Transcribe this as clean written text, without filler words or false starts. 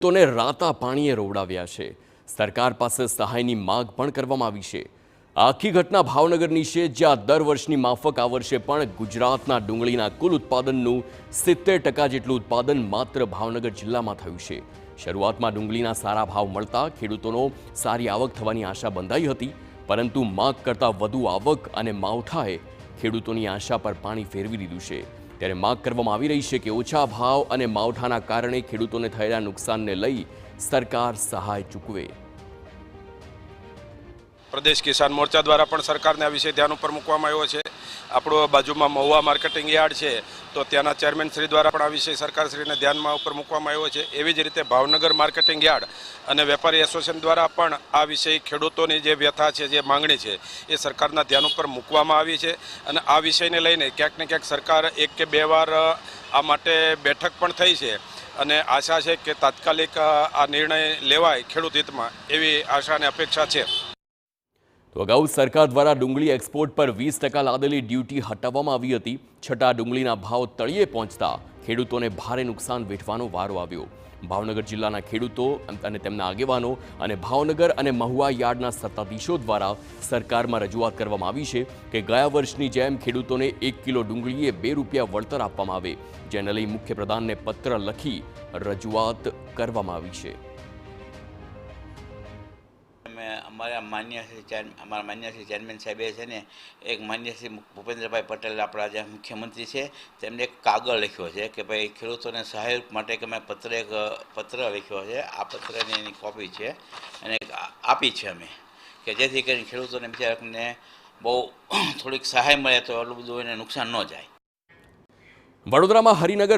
તોને રાતા પાણીએ રોવડાવ્યા છે। સરકાર પાસે સહાયની માંગ પણ કરવામાં આવી છે। આખી ઘટના ભાવનગરની છે, જ્યાં દર વર્ષની માફક આ વર્ષે પણ ગુજરાતના ડુંગળીના કુલ ઉત્પાદનનું 70% જેટલું ઉત્પાદન માત્ર ભાવનગર જિલ્લામાં થયું છે। શરૂઆતમાં ડુંગળીના સારા ભાવ મળતા ખેડૂતોનો સારી આવક થવાની આશા બંધાઈ હતી, પરંતુ માંગ કરતાં વધુ આવક અને માવઠાએ ખેડૂતોની આશા પર પાણી ફેરવી દીધું છે। ત્યારે માંગ કરવામાં આવી રહી છે કે ઓછા ભાવ અને માવઠાના કારણે ખેડૂતોને થયેલા નુકસાનને લઈ સરકાર સહાય ચૂકવે। प्रदेश किसान मोर्चा द्वारा पण सरकारने आ विषय ध्यान पर मूकवामां आव्यो छे। आपणो बाजुमां महुआ मार्केटिंग यार्ड छे, तो त्याना चेरमेन श्री द्वारा पण आ विषय सरकारश्रीने ध्यानमा उपर मूकवामां आव्यो छे। एवी ज रीते भावनगर मार्केटिंग यार्ड अने वेपारी एसोसिएशन द्वारा पण आ विषय खेडूतोनी जे व्यथा छे, जे मांगणी छे, ए सरकारना ध्यान उपर मूकवामां आवी छे। अने आ विषयने लईने क्यांक ने क्यांक सरकार एक के बे वार आ माटे बेठक पण थई छे અને આશા છે કે તાત્કાલિક આ નિર્ણય લેવાય ખેડૂત હિતમાં, એવી આશા અને અપેક્ષા છે। તો અગાઉ સરકાર દ્વારા ડુંગળી એક્સપોર્ટ પર 20% લાદેલી ડ્યુટી હટાવવામાં આવી હતી, છતાં ડુંગળીના ભાવ તળિયે પહોંચતા ખેડૂતોને ભારે નુકસાન વેઠવાનો વારો આવ્યો। ભાવનગર જિલ્લાના ખેડૂતો અને તેમના આગેવાનો અને ભાવનગર અને મહુવા યાર્ડના સત્તાધીશો દ્વારા સરકારમાં રજૂઆત કરવામાં આવી છે કે ગયા વર્ષની જેમ ખેડૂતોને 1 કિલો ડુંગળીએ 2 રૂપિયા વળતર આપવામાં આવે, જેને લઈ મુખ્યપ્રધાનને પત્ર લખી રજૂઆત કરવામાં આવી છે। અમારા માન્ય શ્રી ચેરમેન સાહેબે છે ને એક માન્ય શ્રી ભૂપેન્દ્રભાઈ પટેલ આપણા જે મુખ્યમંત્રી છે, તેમને એક કાગળ લખ્યો છે કે ભાઈ ખેડૂતોને સહાય માટે કે મેં પત્ર લખ્યો છે। આ પત્રની એની કોપી છે અને આપી છે અમે, કે જેથી કરીને ખેડૂતોને બિચારાને બહુ થોડીક સહાય મળે તો એટલું બધું એને નુકસાન ન જાય। વડોદરામાં હરિનગર